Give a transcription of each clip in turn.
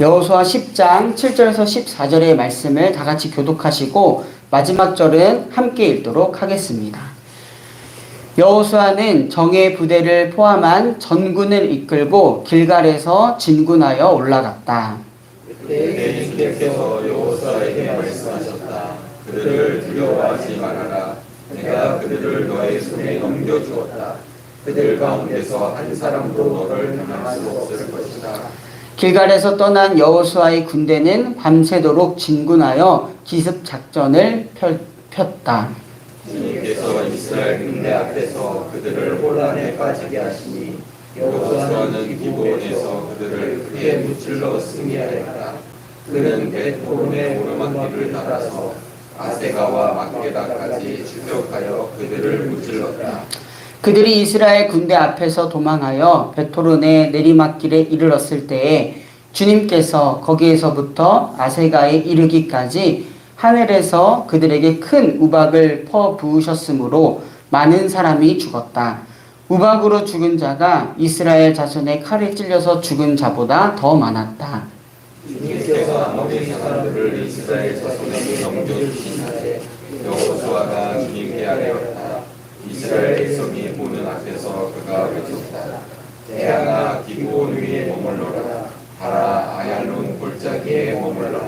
여호수아 10장 7절에서 14절의 말씀을 다 같이 교독하시고 마지막 절은 함께 읽도록 하겠습니다. 여호수아는 정예 부대를 포함한 전군을 이끌고 길갈에서 진군하여 올라갔다. 그때 주께서 여호수아에게 말씀하셨다. 그들을 두려워하지 말아라. 내가 그들을 너의 손에 넘겨주었다. 그들 가운데서 한 사람도 너를 당할 수 없을 것이다. 길갈에서 떠난 여호수아의 군대는 밤새도록 진군하여 기습 작전을 폈다. 주님께서 이스라엘 군대 앞에서 그들을 혼란에 빠지게 하시니 여호수아는 기브온에서 그들을 크게 무찔러 승리하였다. 그는 벳호론의 오르막길을 따라서 아세가와 막게다까지 추격하여 그들을 무찔렀다. 그들이 이스라엘 군대 앞에서 도망하여 벳호론의 내리막길에 이르렀을 때에 주님께서 거기에서부터 아세가에 이르기까지 하늘에서 그들에게 큰 우박을 퍼 부으셨으므로 많은 사람이 죽었다. 우박으로 죽은 자가 이스라엘 자손의 칼에 찔려서 죽은 자보다 더 많았다. 주님께서 아모리 사람들을 이스라엘 자손에게 넘겨주신 날에 여호수아가 주님께 아뢰었다. 이스라엘 백성이 보는 앞에서 그가 외쳤다. 태양아 기브온 위에 머물러라. 달아 아얄론 골짜기에 머물러라.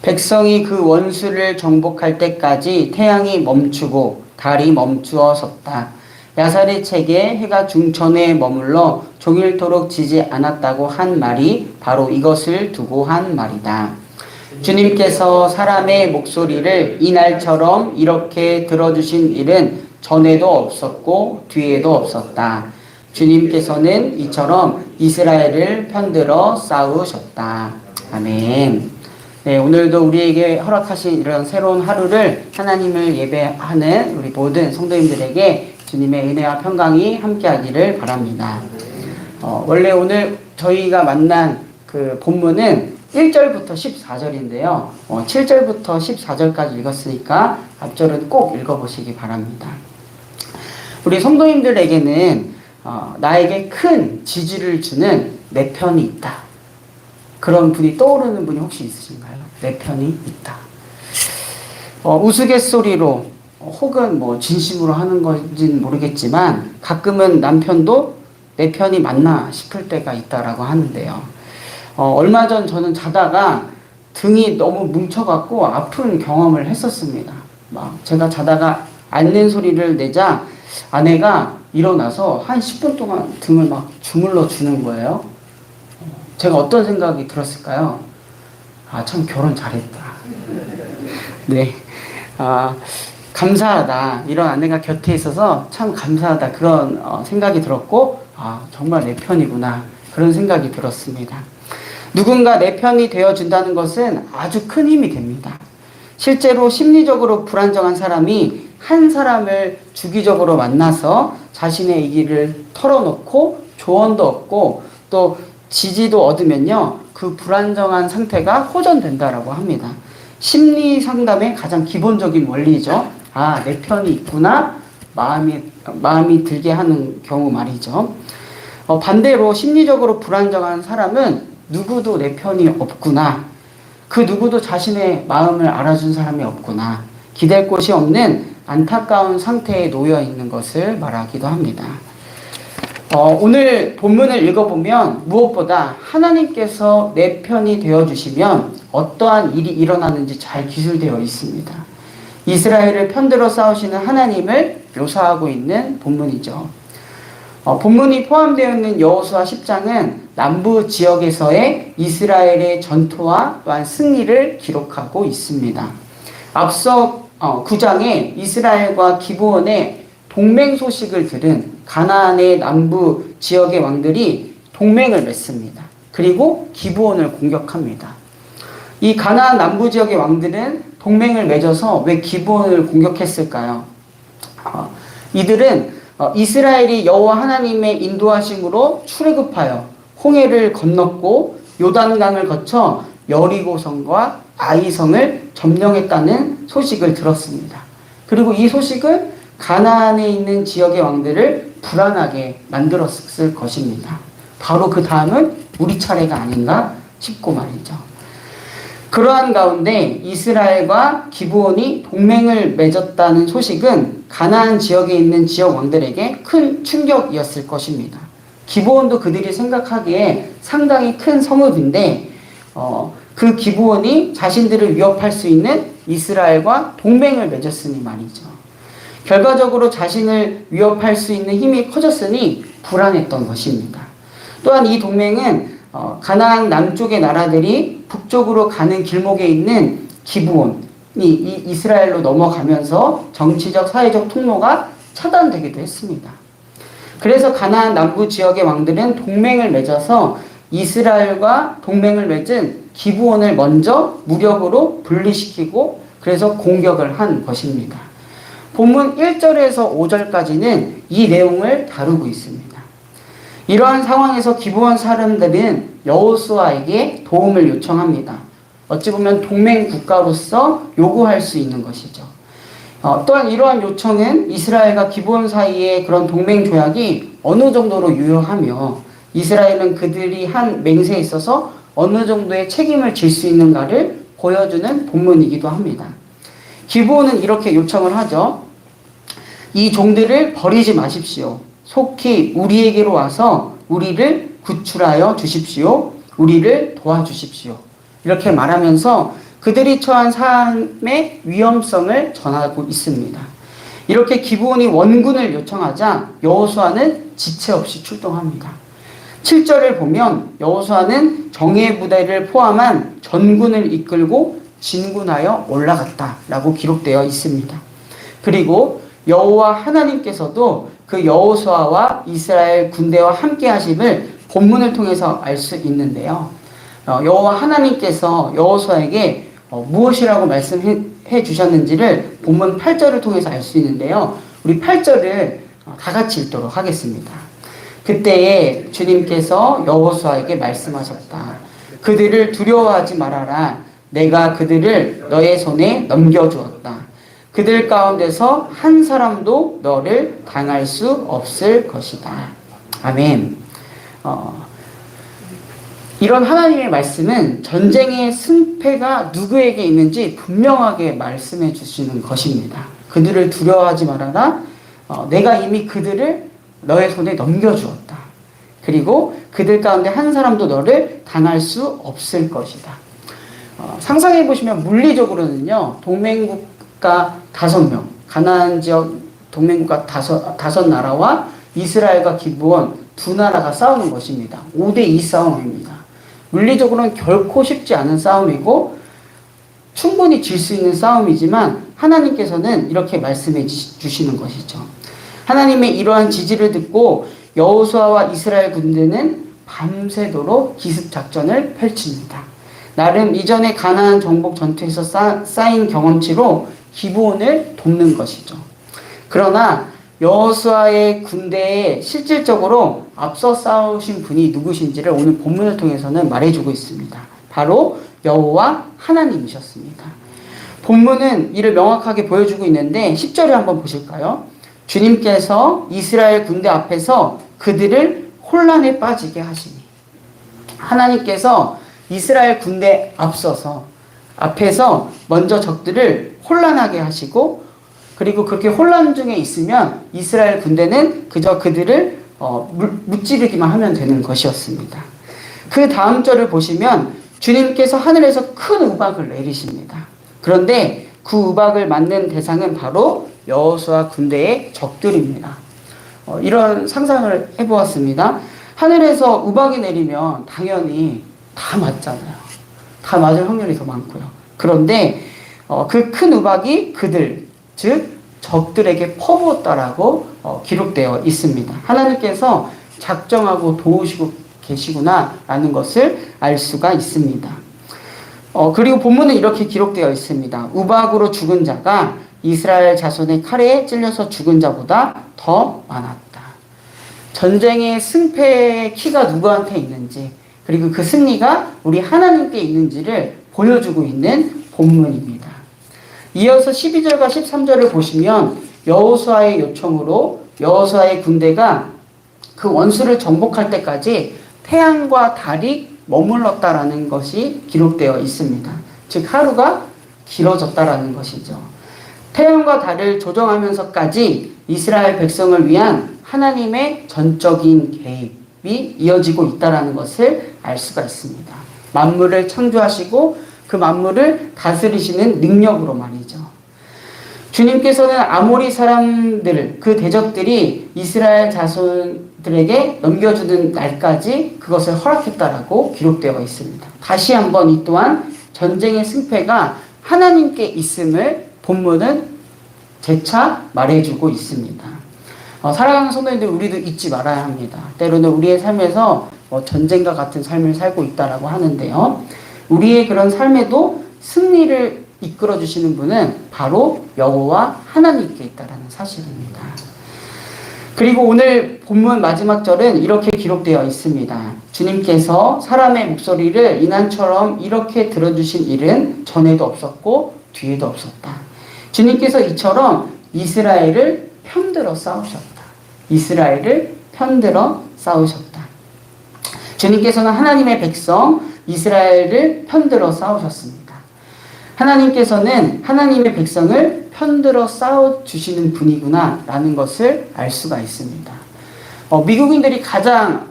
백성이 그 원수를 정복할 때까지 태양이 멈추고 달이 멈추어 섰다. 야살의 책에 해가 중천에 머물러 종일토록 지지 않았다고 한 말이 바로 이것을 두고 한 말이다. 주님께서 사람의 목소리를 이날처럼 이렇게 들어주신 일은 전에도 없었고 뒤에도 없었다. 주님께서는 이처럼 이스라엘을 편들어 싸우셨다. 아멘. 네, 오늘도 우리에게 허락하신 이런 새로운 하루를 하나님을 예배하는 우리 모든 성도님들에게 주님의 은혜와 평강이 함께하기를 바랍니다. 원래 오늘 저희가 만난 그 본문은 1절부터 14절인데요. 7절부터 14절까지 읽었으니까 앞절은 꼭 읽어보시기 바랍니다. 우리 성도님들에게는 나에게 큰 지지를 주는 내 편이 있다. 그런 분이 떠오르는 분이 혹시 있으신가요? 내 편이 있다. 우스갯소리로 혹은 뭐 진심으로 하는 건지는 모르겠지만 가끔은 남편도 내 편이 맞나 싶을 때가 있다라고 하는데요. 얼마 전 저는 자다가 등이 너무 뭉쳐갖고 아픈 경험을 했었습니다. 막 제가 자다가 앓는 소리를 내자 아내가 일어나서 한 10분 동안 등을 막 주물러 주는 거예요. 제가 어떤 생각이 들었을까요? 참 결혼 잘했다. 네. 감사하다. 이런 아내가 곁에 있어서 참 감사하다. 그런 생각이 들었고, 정말 내 편이구나. 그런 생각이 들었습니다. 누군가 내 편이 되어준다는 것은 아주 큰 힘이 됩니다. 실제로 심리적으로 불안정한 사람이 한 사람을 주기적으로 만나서 자신의 얘기를 털어놓고 조언도 얻고 또 지지도 얻으면요, 그 불안정한 상태가 호전된다라고 합니다. 심리 상담의 가장 기본적인 원리죠. 내 편이 있구나. 마음이 들게 하는 경우 말이죠. 반대로 심리적으로 불안정한 사람은 누구도 내 편이 없구나. 그 누구도 자신의 마음을 알아준 사람이 없구나. 기댈 곳이 없는 안타까운 상태에 놓여 있는 것을 말하기도 합니다. 오늘 본문을 읽어보면 무엇보다 하나님께서 내 편이 되어주시면 어떠한 일이 일어나는지 잘 기술되어 있습니다. 이스라엘을 편들어 싸우시는 하나님을 묘사하고 있는 본문이죠. 본문이 포함되어 있는 여호수아 10장은 남부 지역에서의 이스라엘의 전투와 또한 승리를 기록하고 있습니다. 앞서 9장에 이스라엘과 기브온의 동맹 소식을 들은 가나안의 남부 지역의 왕들이 동맹을 맺습니다. 그리고 기브온을 공격합니다. 이 가나안 남부 지역의 왕들은 동맹을 맺어서 왜 기브온을 공격했을까요? 이들은 이스라엘이 여호와 하나님의 인도하심으로 출애굽하여 홍해를 건넜고 요단강을 거쳐 여리고성과 아이성을 점령했다는 소식을 들었습니다. 그리고 이 소식을 가나안에 있는 지역의 왕들을 불안하게 만들었을 것입니다. 바로 그 다음은 우리 차례가 아닌가 싶고 말이죠. 그러한 가운데 이스라엘과 기브온이 동맹을 맺었다는 소식은 가나안 지역에 있는 지역 왕들에게 큰 충격이었을 것입니다. 기브온도 그들이 생각하기에 상당히 큰 성읍인데 그 기브온이 자신들을 위협할 수 있는 이스라엘과 동맹을 맺었으니 말이죠. 결과적으로 자신을 위협할 수 있는 힘이 커졌으니 불안했던 것입니다. 또한 이 동맹은 가나안 남쪽의 나라들이 북쪽으로 가는 길목에 있는 기브온이 이스라엘로 넘어가면서 정치적 사회적 통로가 차단되기도 했습니다. 그래서 가나안 남부 지역의 왕들은 동맹을 맺어서 이스라엘과 동맹을 맺은 기브온을 먼저 무력으로 분리시키고 그래서 공격을 한 것입니다. 본문 1절에서 5절까지는 이 내용을 다루고 있습니다. 이러한 상황에서 기브온 사람들은 여호수아에게 도움을 요청합니다. 어찌 보면 동맹 국가로서 요구할 수 있는 것이죠. 또한 이러한 요청은 이스라엘과 기브온 사이의 그런 동맹 조약이 어느 정도로 유효하며 이스라엘은 그들이 한 맹세에 있어서 어느 정도의 책임을 질 수 있는가를 보여주는 본문이기도 합니다. 기브온은 이렇게 요청을 하죠. 이 종들을 버리지 마십시오. 속히 우리에게로 와서 우리를 구출하여 주십시오. 우리를 도와주십시오. 이렇게 말하면서 그들이 처한 삶의 위험성을 전하고 있습니다. 이렇게 기브온이 원군을 요청하자 여호수아는 지체 없이 출동합니다. 7절을 보면 여호수아는 정예 부대를 포함한 전군을 이끌고 진군하여 올라갔다라고 기록되어 있습니다. 그리고 여호와 하나님께서도 그 여호수아와 이스라엘 군대와 함께 하심을 본문을 통해서 알 수 있는데요. 여호와 하나님께서 여호수아에게 무엇이라고 말씀해 주셨는지를 본문 8절을 통해서 알 수 있는데요. 우리 8절을 다 같이 읽도록 하겠습니다. 그때에 주님께서 여호수아에게 말씀하셨다. 그들을 두려워하지 말아라. 내가 그들을 너의 손에 넘겨주었다. 그들 가운데서 한 사람도 너를 당할 수 없을 것이다. 아멘. 이런 하나님의 말씀은 전쟁의 승패가 누구에게 있는지 분명하게 말씀해 주시는 것입니다. 그들을 두려워하지 말아라. 내가 이미 그들을 너의 손에 넘겨주었다. 그리고 그들 가운데 한 사람도 너를 당할 수 없을 것이다. 상상해 보시면 물리적으로는요, 동맹국가 5명, 가나안 지역 동맹국가 다섯 나라와 이스라엘과 기브온 두 나라가 싸우는 것입니다. 5대2 싸움입니다. 물리적으로는 결코 쉽지 않은 싸움이고 충분히 질 수 있는 싸움이지만 하나님께서는 이렇게 말씀해 주시는 것이죠. 하나님의 이러한 지지를 듣고 여호수아와 이스라엘 군대는 밤새도록 기습작전을 펼칩니다. 나름 이전에 가나안 정복 전투에서 쌓인 경험치로 기브온을 돕는 것이죠. 그러나 여호수아의 군대에 실질적으로 앞서 싸우신 분이 누구신지를 오늘 본문을 통해서는 말해주고 있습니다. 바로 여호와 하나님이셨습니다. 본문은 이를 명확하게 보여주고 있는데 10절에 한번 보실까요? 주님께서 이스라엘 군대 앞에서 그들을 혼란에 빠지게 하시니, 하나님께서 이스라엘 군대 앞에서 먼저 적들을 혼란하게 하시고, 그리고 그렇게 혼란 중에 있으면 이스라엘 군대는 그저 그들을 무찌르기만 하면 되는 것이었습니다. 그 다음 절을 보시면 주님께서 하늘에서 큰 우박을 내리십니다. 그런데 그 우박을 맞는 대상은 바로 여호수아 군대의 적들입니다. 이런 상상을 해보았습니다. 하늘에서 우박이 내리면 당연히 다 맞잖아요. 다 맞을 확률이 더 많고요. 그런데 그 큰 우박이 그들, 즉 적들에게 퍼부었다라고 기록되어 있습니다. 하나님께서 작정하고 도우시고 계시구나라는 것을 알 수가 있습니다. 그리고 본문은 이렇게 기록되어 있습니다. 우박으로 죽은 자가 이스라엘 자손의 칼에 찔려서 죽은 자보다 더 많았다. 전쟁의 승패의 키가 누구한테 있는지, 그리고 그 승리가 우리 하나님께 있는지를 보여주고 있는 본문입니다. 이어서 12절과 13절을 보시면 여호수아의 요청으로 여호수아의 군대가 그 원수를 정복할 때까지 태양과 달이 머물렀다라는 것이 기록되어 있습니다. 즉 하루가 길어졌다라는 것이죠. 태양과 달을 조정하면서까지 이스라엘 백성을 위한 하나님의 전적인 개입이 이어지고 있다는 것을 알 수가 있습니다. 만물을 창조하시고 그 만물을 다스리시는 능력으로 말이죠. 주님께서는 아모리 사람들, 그 대적들이 이스라엘 자손들에게 넘겨주는 날까지 그것을 허락했다라고 기록되어 있습니다. 다시 한번 이 또한 전쟁의 승패가 하나님께 있음을 본문은 재차 말해주고 있습니다. 사랑하는 성도님들, 우리도 잊지 말아야 합니다. 때로는 우리의 삶에서 전쟁과 같은 삶을 살고 있다라고 하는데요. 우리의 그런 삶에도 승리를 이끌어 주시는 분은 바로 여호와 하나님께 있다라는 사실입니다. 그리고 오늘 본문 마지막 절은 이렇게 기록되어 있습니다. 주님께서 사람의 목소리를 이난처럼 이렇게 들어주신 일은 전에도 없었고 뒤에도 없었다. 주님께서 이처럼 이스라엘을 편들어 싸우셨다. 이스라엘을 편들어 싸우셨다. 주님께서는 하나님의 백성 이스라엘을 편들어 싸우셨습니다. 하나님께서는 하나님의 백성을 편들어 싸워주시는 분이구나 라는 것을 알 수가 있습니다. 미국인들이 가장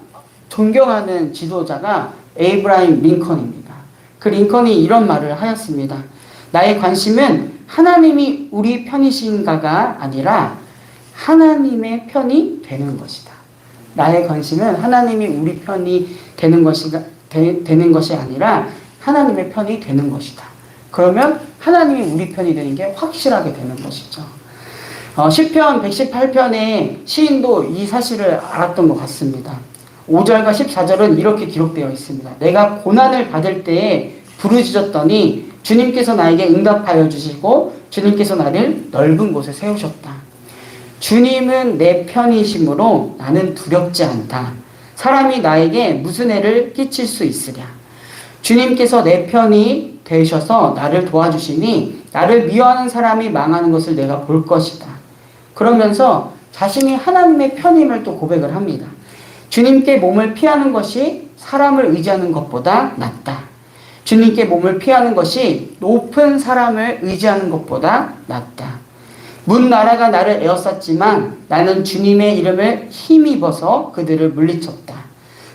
존경하는 지도자가 에이브라임 링컨입니다. 그 링컨이 이런 말을 하였습니다. 나의 관심은 하나님이 우리 편이신가가 아니라 하나님의 편이 되는 것이다. 나의 관심은 하나님이 우리 편이 되는 것이 아니라 하나님의 편이 되는 것이다. 그러면 하나님이 우리 편이 되는 게 확실하게 되는 것이죠. 시편 118편의 시인도 이 사실을 알았던 것 같습니다. 5절과 14절은 이렇게 기록되어 있습니다. 내가 고난을 받을 때에 부르짖었더니 주님께서 나에게 응답하여 주시고 주님께서 나를 넓은 곳에 세우셨다. 주님은 내 편이시므로 나는 두렵지 않다. 사람이 나에게 무슨 해를 끼칠 수 있으랴. 주님께서 내 편이 되셔서 나를 도와주시니 나를 미워하는 사람이 망하는 것을 내가 볼 것이다. 그러면서 자신이 하나님의 편임을 또 고백을 합니다. 주님께 몸을 피하는 것이 사람을 의지하는 것보다 낫다. 주님께 몸을 피하는 것이 높은 사람을 의지하는 것보다 낫다. 문 나라가 나를 에워쌌지만 나는 주님의 이름을 힘입어서 그들을 물리쳤다.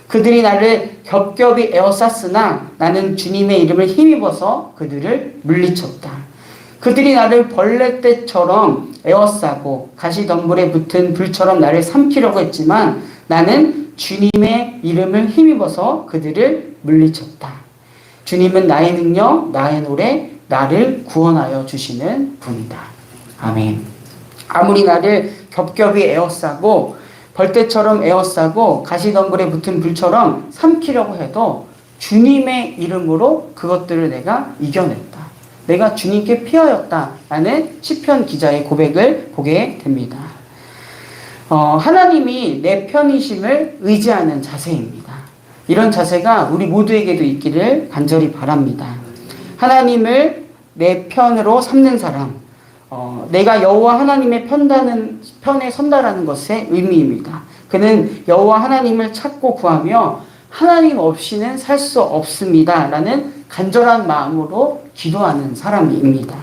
그들이 나를 겹겹이 에워쌌으나 나는 주님의 이름을 힘입어서 그들을 물리쳤다. 그들이 나를 벌레떼처럼 에워싸고 가시덤불에 붙은 불처럼 나를 삼키려고 했지만 나는 주님의 이름을 힘입어서 그들을 물리쳤다. 주님은 나의 능력, 나의 노래, 나를 구원하여 주시는 분이다. 아멘. 아무리 나를 겹겹이 에워싸고 벌떼처럼 에워싸고 가시덤불에 붙은 불처럼 삼키려고 해도 주님의 이름으로 그것들을 내가 이겨냈다. 내가 주님께 피하였다라는 시편 기자의 고백을 보게 됩니다. 하나님이 내 편이심을 의지하는 자세입니다. 이런 자세가 우리 모두에게도 있기를 간절히 바랍니다. 하나님을 내 편으로 삼는 사람, 내가 여호와 하나님의 편에 선다라는 것의 의미입니다. 그는 여호와 하나님을 찾고 구하며 하나님 없이는 살 수 없습니다라는 간절한 마음으로 기도하는 사람입니다.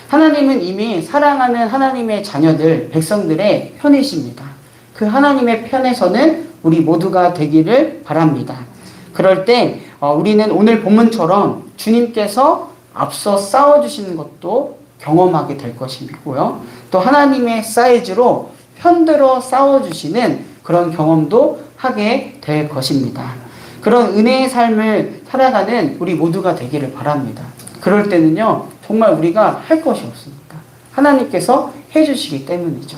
하나님은 이미 사랑하는 하나님의 자녀들, 백성들의 편이십니다. 그 하나님의 편에서는 우리 모두가 되기를 바랍니다. 그럴 때 우리는 오늘 본문처럼 주님께서 앞서 싸워주시는 것도 경험하게 될 것이고요. 또 하나님의 사이즈로 편들어 싸워주시는 그런 경험도 하게 될 것입니다. 그런 은혜의 삶을 살아가는 우리 모두가 되기를 바랍니다. 그럴 때는요, 정말 우리가 할 것이 없습니다. 하나님께서 해주시기 때문이죠.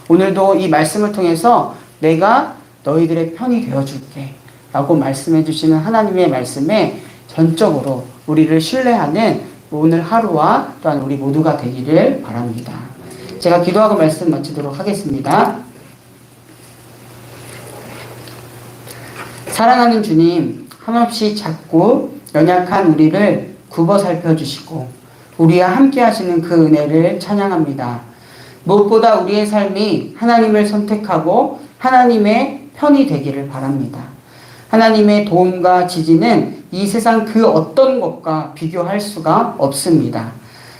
오늘도 이 말씀을 통해서 내가 너희들의 편이 되어줄게 라고 말씀해 주시는 하나님의 말씀에 전적으로 우리를 신뢰하는 오늘 하루와 또한 우리 모두가 되기를 바랍니다. 제가 기도하고 말씀 마치도록 하겠습니다. 사랑하는 주님, 한없이 작고 연약한 우리를 굽어 살펴주시고 우리와 함께 하시는 그 은혜를 찬양합니다. 무엇보다 우리의 삶이 하나님을 선택하고 하나님의 편이 되기를 바랍니다. 하나님의 도움과 지지는 이 세상 그 어떤 것과 비교할 수가 없습니다.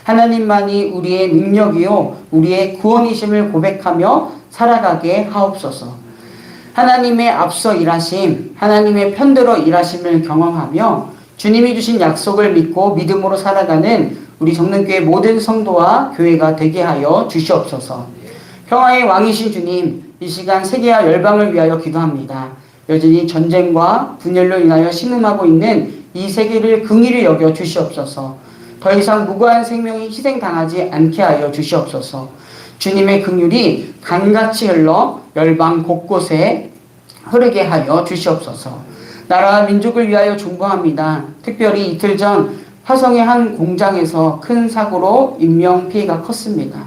하나님만이 우리의 능력이요 우리의 구원이심을 고백하며 살아가게 하옵소서. 하나님의 앞서 일하심, 하나님의 편들어 일하심을 경험하며 주님이 주신 약속을 믿고 믿음으로 살아가는 우리 정릉교회 모든 성도와 교회가 되게 하여 주시옵소서. 평화의 왕이신 주님, 이 시간 세계와 열방을 위하여 기도합니다. 여전히 전쟁과 분열로 인하여 신음하고 있는 이 세계를 긍휼히 여겨 주시옵소서. 더 이상 무고한 생명이 희생당하지 않게 하여 주시옵소서. 주님의 긍휼이 강같이 흘러 열방 곳곳에 흐르게 하여 주시옵소서. 나라와 민족을 위하여 중보합니다. 특별히 이틀 전 화성의 한 공장에서 큰 사고로 인명피해가 컸습니다.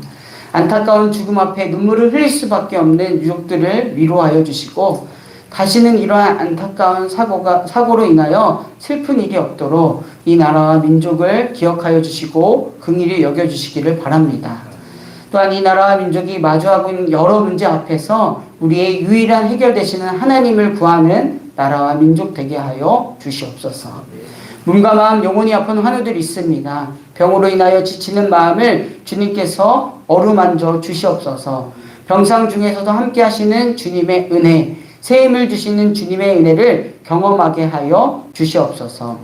안타까운 죽음 앞에 눈물을 흘릴 수밖에 없는 유족들을 위로하여 주시고 다시는 이러한 안타까운 사고로 인하여 슬픈 일이 없도록 이 나라와 민족을 기억하여 주시고 긍휼히 여겨주시기를 바랍니다. 또한 이 나라와 민족이 마주하고 있는 여러 문제 앞에서 우리의 유일한 해결되시는 하나님을 구하는 나라와 민족 되게 하여 주시옵소서. 몸과 마음 영혼이 아픈 환우들이 있습니다. 병으로 인하여 지치는 마음을 주님께서 어루만져 주시옵소서. 병상 중에서도 함께 하시는 주님의 은혜, 새 힘을 주시는 주님의 은혜를 경험하게 하여 주시옵소서.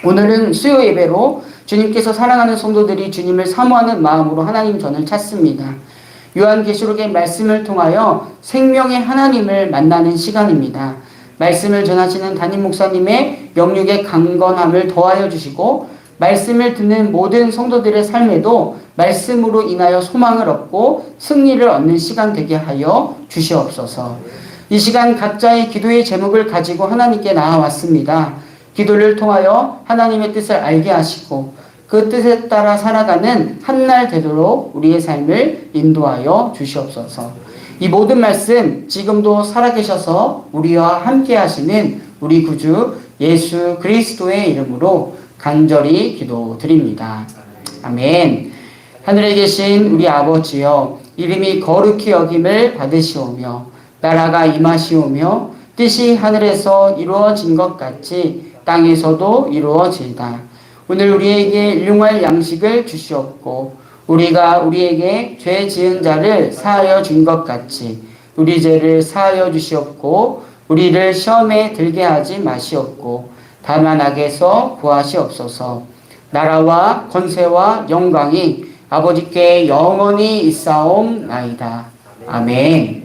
오늘은 수요 예배로 주님께서 사랑하는 성도들이 주님을 사모하는 마음으로 하나님 전을 찾습니다. 요한계시록의 말씀을 통하여 생명의 하나님을 만나는 시간입니다. 말씀을 전하시는 담임 목사님의 영육의 강건함을 더하여 주시고 말씀을 듣는 모든 성도들의 삶에도 말씀으로 인하여 소망을 얻고 승리를 얻는 시간 되게 하여 주시옵소서. 이 시간 각자의 기도의 제목을 가지고 하나님께 나아왔습니다. 기도를 통하여 하나님의 뜻을 알게 하시고 그 뜻에 따라 살아가는 한날 되도록 우리의 삶을 인도하여 주시옵소서. 이 모든 말씀 지금도 살아계셔서 우리와 함께 하시는 우리 구주 예수 그리스도의 이름으로 간절히 기도드립니다. 아멘. 하늘에 계신 우리 아버지여, 이름이 거룩히 여김을 받으시오며 나라가 임하시오며 뜻이 하늘에서 이루어진 것 같이 땅에서도 이루어지이다. 오늘 우리에게 일용할 양식을 주시옵고 우리가 우리에게 죄 지은 자를 사하여 준 것 같이 우리 죄를 사하여 주시옵고 우리를 시험에 들게 하지 마시옵고 다만 악에서 구하시옵소서. 나라와 권세와 영광이 아버지께 영원히 있사옵나이다. 아멘.